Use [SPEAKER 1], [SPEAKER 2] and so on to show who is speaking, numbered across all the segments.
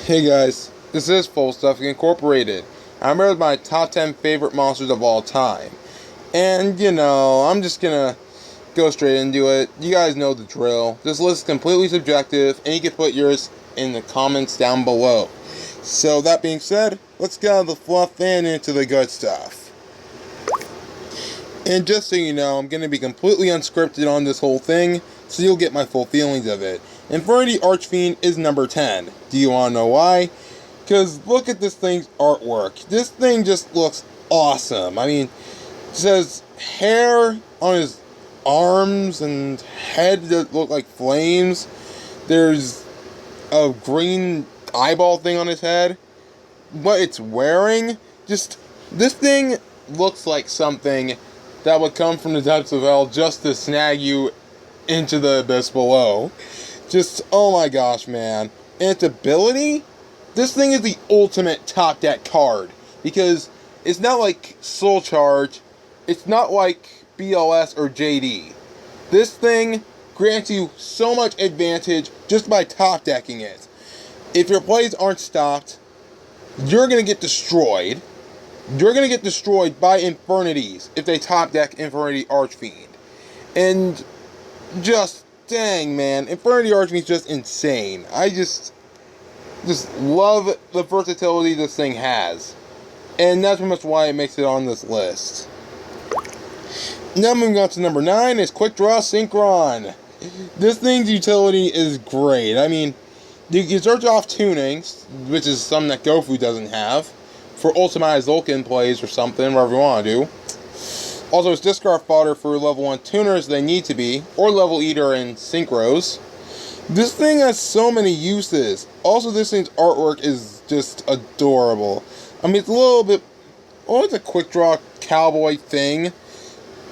[SPEAKER 1] Hey guys, this is Full Stuff Incorporated. I'm here with my top 10 favorite monsters of all time. And, I'm just gonna go straight into it. You guys know the drill. This list is completely subjective, and you can put yours in the comments down below. So, that being said, let's get out of the fluff and into the good stuff. And just so you know, I'm gonna be completely unscripted on this whole thing, so you'll get my full feelings of it. Infernity Archfiend is number 10. Do you want to know why? Because look at this thing's artwork. This thing just looks awesome. I mean, it says hair on his arms and head that look like flames. There's a green eyeball thing on his head. What it's wearing, just, this thing looks like something that would come from the depths of hell just to snag you into the abyss below. Just, oh my gosh, man. And its ability, this thing is the ultimate top deck card. Because it's not like Soul Charge, it's not like BLS or JD. This thing grants you so much advantage just by top decking it. If your plays aren't stopped, you're going to get destroyed. You're going to get destroyed by Infernities if they top deck Infernity Archfiend. And just, dang, man, Infernity Archfiend is just insane. I just love the versatility this thing has. And that's pretty much why it makes it on this list. Now moving on to number 9 is Quick Draw Synchron. This thing's utility is great. I mean, you can search off tunings, which is something that Gofu doesn't have, for ultimized Vulcan plays or something, whatever you want to do. Also, it's discard fodder for level 1 tuners they need to be, or level eater and synchros. This thing has so many uses. Also, this thing's artwork is just adorable. I mean, it's a little bit, it's a quick draw cowboy thing. It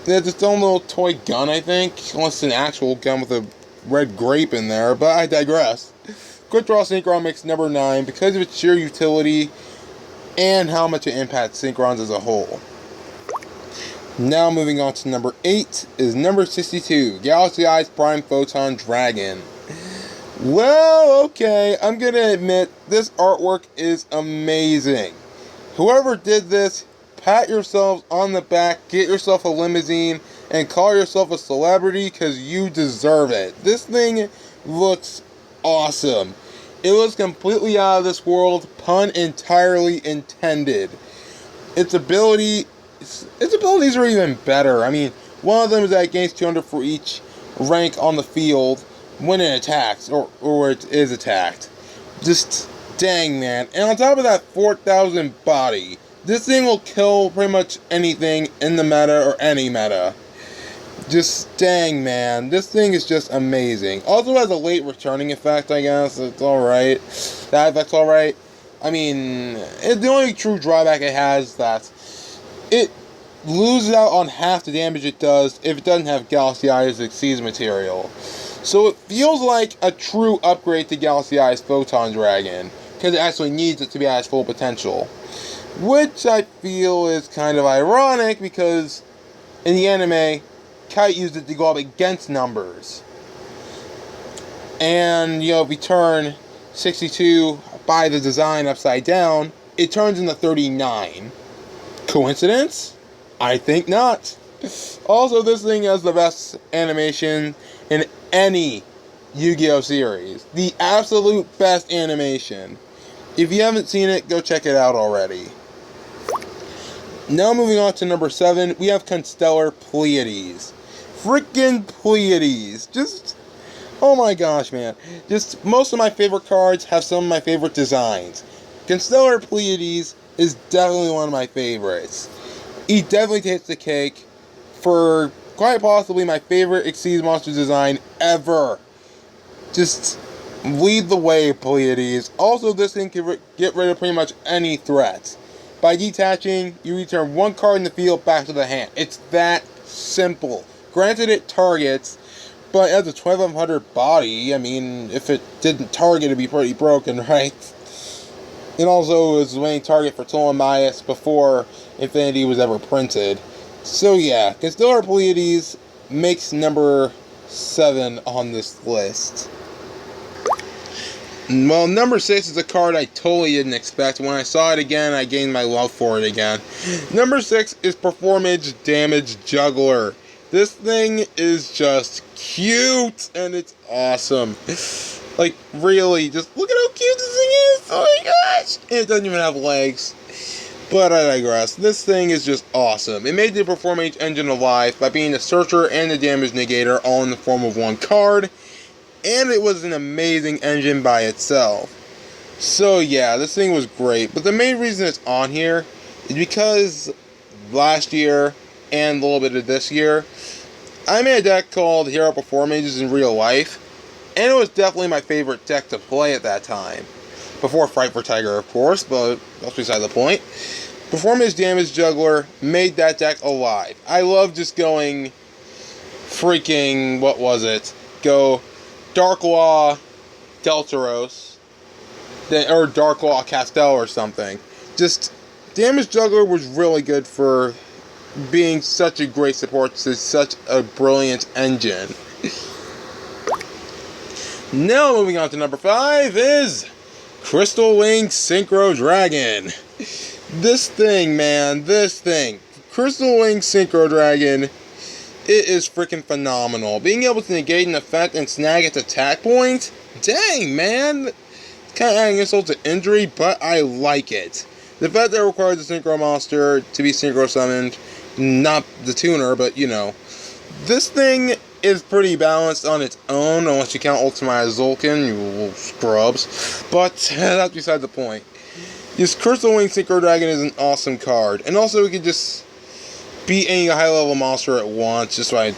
[SPEAKER 1] has its own little toy gun, I think, unless it's an actual gun with a red grape in there, but I digress. Quick Draw Synchron makes number 9 because of its sheer utility and how much it impacts Synchrons as a whole. Now moving on to number 8 is number 62, Galaxy Eyes Prime Photon Dragon. Well, okay, I'm gonna admit, this artwork is amazing. Whoever did this, pat yourselves on the back, get yourself a limousine, and call yourself a celebrity because you deserve it. This thing looks awesome. It looks completely out of this world, pun entirely intended. Its abilities are even better. I mean, one of them is that it gains 200 for each rank on the field when it attacks, or it is attacked. Just, dang, man. And on top of that, 4,000 body. This thing will kill pretty much anything in the meta or any meta. Just, dang, man. This thing is just amazing. Also has a late returning effect, I guess. It's alright. That effect's alright. I mean, the only true drawback it has is that it loses out on half the damage it does if it doesn't have Galaxy Eyes Exceeds material. So it feels like a true upgrade to Galaxy Eyes Photon Dragon, because it actually needs it to be at its full potential. Which I feel is kind of ironic, because in the anime, Kite used it to go up against numbers. And, if we turn 62 by the design upside down, it turns into 39. Coincidence? I think not. Also, this thing has the best animation in any Yu-Gi-Oh! Series. The absolute best animation. If you haven't seen it, go check it out already. Now moving on to number 7, we have Constellar Pleiades. Freaking Pleiades. Just, oh my gosh, man. Just, most of my favorite cards have some of my favorite designs. Constellar Pleiades is definitely one of my favorites. He definitely takes the cake for quite possibly my favorite Exceeds Monsters design ever. Just lead the way, Pleiades. Also, this thing can get rid of pretty much any threat. By detaching, you return one card in the field back to the hand. It's that simple. Granted, it targets, but it has a 1200 body. I mean, if it didn't target, it'd be pretty broken, right? It also was the main target for Ptolemaeus before Infinity was ever printed. So yeah, Constellar Pleiades makes number 7 on this list. Well, number 6 is a card I totally didn't expect. When I saw it again, I gained my love for it again. Number 6 is Performance Damage Juggler. This thing is just cute, and it's awesome. Like, really, just look at how cute this thing is! Oh my gosh! And it doesn't even have legs. But I digress. This thing is just awesome. It made the Performance engine alive by being the Searcher and the Damage Negator all in the form of one card. And it was an amazing engine by itself. So yeah, this thing was great. But the main reason it's on here is because last year and a little bit of this year, I made a deck called Hero Performages in real life. And it was definitely my favorite deck to play at that time. Before Fight for Tiger, of course, but that's beside the point. Performance Damage Juggler made that deck alive. I love just going freaking, what was it? Go Darklaw Deltaros, or Darklaw Castel or something. Just, Damage Juggler was really good for being such a great support to such a brilliant engine. Now moving on to number 5 is Crystal Wing Synchro Dragon. This thing, man, this thing. Crystal Wing Synchro Dragon, it is freaking phenomenal. Being able to negate an effect and snag its attack point? Dang, man. It's kind of adding insult to injury, but I like it. The fact that it requires the Synchro Monster to be Synchro Summoned, not the tuner, but you know. This thing is pretty balanced on its own, unless you count Ultimate Zulkin, you little scrubs. But that's beside the point. This Crystal Wing Synchro Dragon is an awesome card. And also, it can just beat any high-level monster at once, just by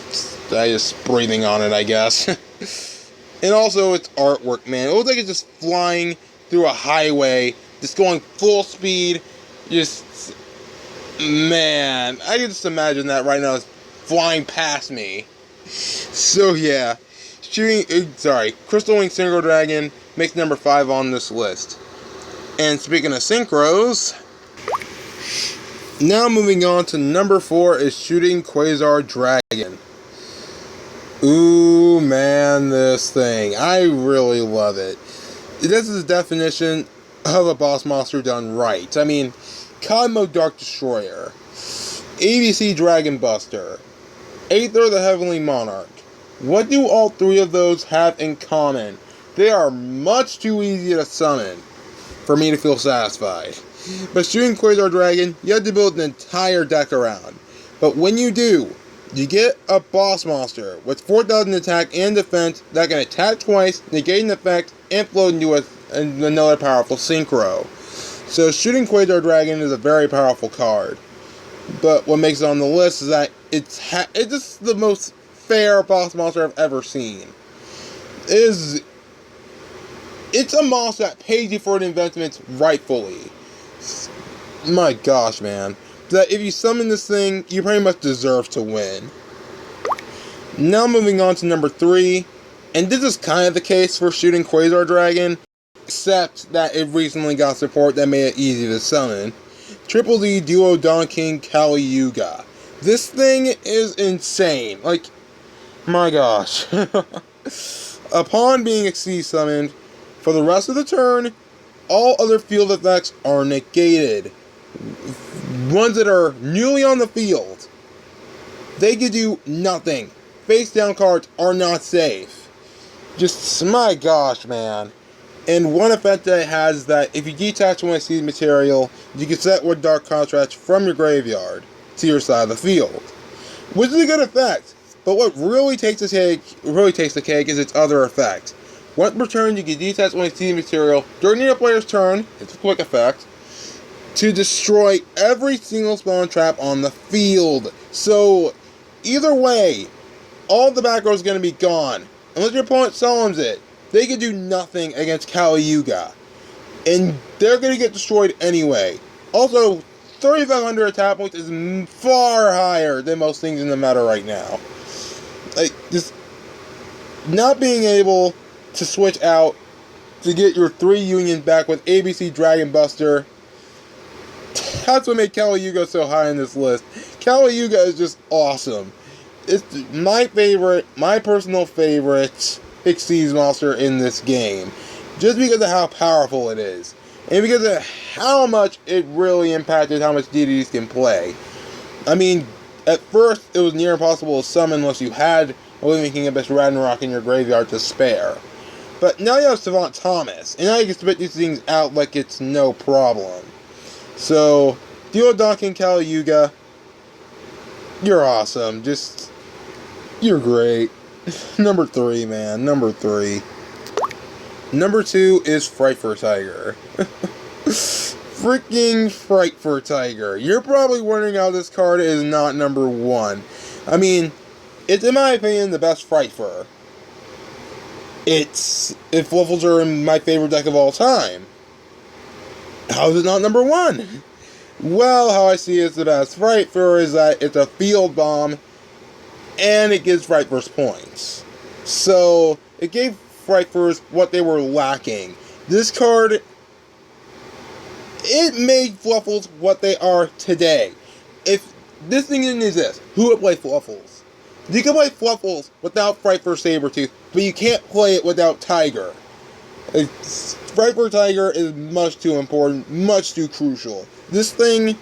[SPEAKER 1] just breathing on it, I guess. And also, its artwork, man. It looks like it's just flying through a highway, just going full speed. Just, man, I can just imagine that right now, it's flying past me. So yeah, Crystal Wing Synchro Dragon makes number 5 on this list. And speaking of synchros, now moving on to number 4 is Shooting Quasar Dragon. Ooh man, this thing, I really love it. This is the definition of a boss monster done right. I mean, Cosmo Dark Destroyer, ABC Dragon Buster, Aether the Heavenly Monarch. What do all 3 of those have in common? They are much too easy to summon for me to feel satisfied. But Shooting Quasar Dragon, you have to build an entire deck around. But when you do, you get a boss monster with 4,000 attack and defense that can attack twice, negate an effect, and float into another powerful synchro. So Shooting Quasar Dragon is a very powerful card. But what makes it on the list is that it's just the most fair boss monster I've ever seen. It's a monster that pays you for the investments rightfully. My gosh, man. That if you summon this thing, you pretty much deserve to win. Now moving on to number 3, and this is kind of the case for Shooting Quasar Dragon, except that it recently got support that made it easy to summon. Triple D Duo Don King Kali Yuga. This thing is insane. Like, my gosh. Upon being Exceed summoned, for the rest of the turn, all other field effects are negated. Ones that are newly on the field, they can do nothing. Face down cards are not safe. Just, my gosh, man. And one effect that it has is that if you detach one Exceed material, you can set one Dark Contrast from your graveyard to your side of the field. Which is a good effect. But what really takes the cake is its other effect. Once per turn, you can detach one Exceed material during your player's turn, it's a quick effect, to destroy every single spawn trap on the field. So, either way, all the back row is going to be gone. Unless your opponent summons it, they can do nothing against Kali Yuga. And they're going to get destroyed anyway. Also, 3,500 attack points is far higher than most things in the meta right now. Like, just not being able to switch out to get your 3 unions back with ABC Dragon Buster, that's what made Kali Yuga so high on this list. Kali Yuga is just awesome. It's my personal favorite Exceed monster in this game. just because of how powerful it is, and because of how much it really impacted how much deities can play. I mean, at first it was near impossible to summon unless you had a Living King Abyss Ragnarok in your graveyard to spare. But now you have Savant Thomas, and now you can spit these things out like it's no problem. So, Duodonkin Kali Yuga, you're awesome. You're great. Number 3, man. Number 3. Number 2 is Frightfur Tiger. Freaking Frightfur Tiger. You're probably wondering how this card is not number 1. I mean, it's, in my opinion, the best Frightfur. If Fluffles are in my favorite deck of all time, how is it not number 1? Well, how I see it's the best Frightfur is that it's a field bomb, and it gives Frightfurs points. So, it gave Frightfurs what they were lacking. This card, it made Fluffles what they are today. If this thing didn't exist, who would play Fluffles? You can play Fluffles without Frightfur Sabretooth, but you can't play it without Tiger. Frightfur Tiger is much too important, much too crucial. This thing,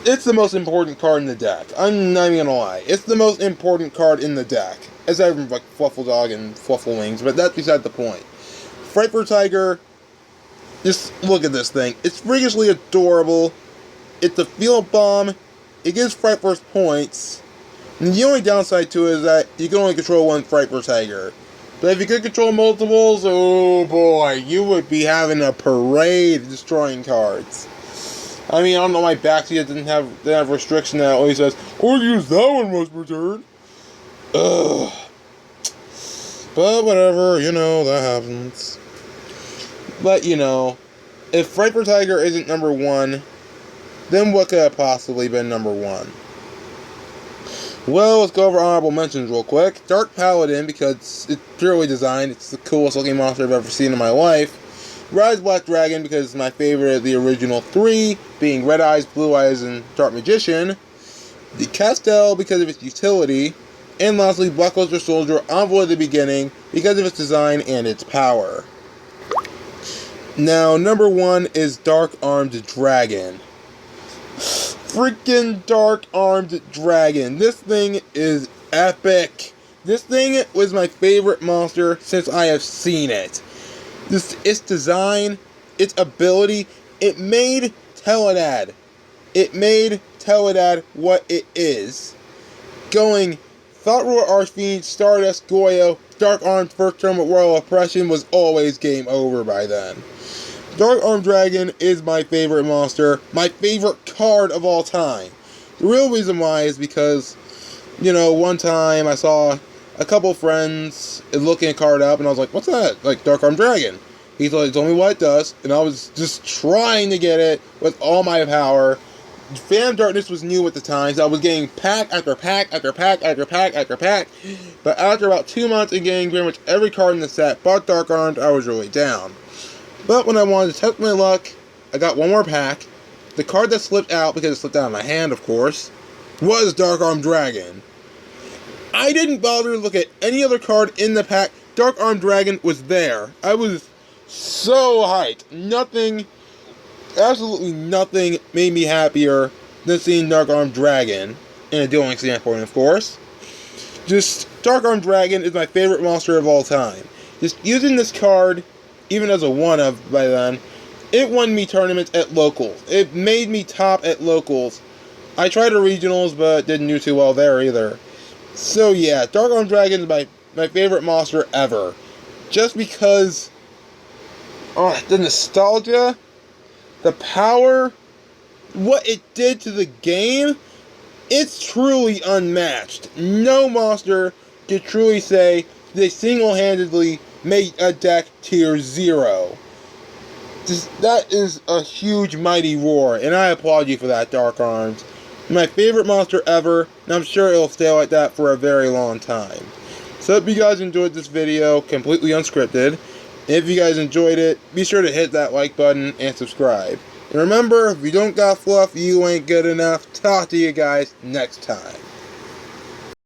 [SPEAKER 1] it's the most important card in the deck. I'm not even gonna lie. It's the most important card in the deck. Aside from like Fluffle Dog and Fluffle Wings, but that's beside the point. Frightfur Tiger, just look at this thing. It's freakishly adorable. It's a field bomb. It gives Frightfurs points. And the only downside to it is that you can only control one Frightfur Tiger. But if you could control multiples, oh boy, you would be having a parade destroying cards. I mean, I don't know why Baxia didn't have restriction that only says, or use that one once per turn. Ugh. But whatever, you know, that happens. But, you know, if Frightfur Tiger isn't number 1, then what could have possibly been number 1? Well, let's go over honorable mentions real quick. Dark Paladin, because it's purely designed. It's the coolest looking monster I've ever seen in my life. Rise Black Dragon, because it's my favorite of the original 3, being Red Eyes, Blue Eyes, and Dark Magician. The Castel, because of its utility. And lastly, Black Luster Soldier, Envoy of the Beginning, because of its design and its power. Now, number 1 is Dark Armed Dragon. Freaking Dark Armed Dragon. This thing is epic. This thing was my favorite monster since I have seen it. Its design, its ability, it made Teledad. It made Teledad what it is. Going Thought Ruler Archfiend, Stardust, Goyo, Dark Armed First Term with Royal Oppression was always game over by then. Dark Armed Dragon is my favorite monster, my favorite card of all time. The real reason why is because, you know, one time I saw a couple friends looking a card up, and I was like, what's that? Like, Dark Armed Dragon. He told me what it does, and I was just trying to get it with all my power. Phantom Darkness was new at the time, so I was getting pack after pack after pack after pack after pack. But after about 2 months of getting pretty much every card in the set but Dark Armed, I was really down. But when I wanted to test my luck, I got one more pack. The card that slipped out, because it slipped out of my hand, of course, was Dark Armed Dragon. I didn't bother to look at any other card in the pack. Dark Armed Dragon was there. I was so hyped. Nothing, absolutely nothing made me happier than seeing Dark Armed Dragon, in a dueling standpoint, of course. Just, Dark Armed Dragon is my favorite monster of all time. Just using this card, even as a one-of by then, it won me tournaments at locals. It made me top at locals. I tried a regionals, but didn't do too well there either. So yeah, Dark Armed Dragon is my favorite monster ever. Just because, the nostalgia, the power, what it did to the game, it's truly unmatched. No monster could truly say they single-handedly made a deck tier 0. That is a huge, mighty roar, and I applaud you for that, Dark Armed. My favorite monster ever, and I'm sure it'll stay like that for a very long time. So if you guys enjoyed this video, completely unscripted, if you guys enjoyed it, be sure to hit that like button and subscribe. And remember, if you don't got fluff, you ain't good enough. Talk to you guys next time.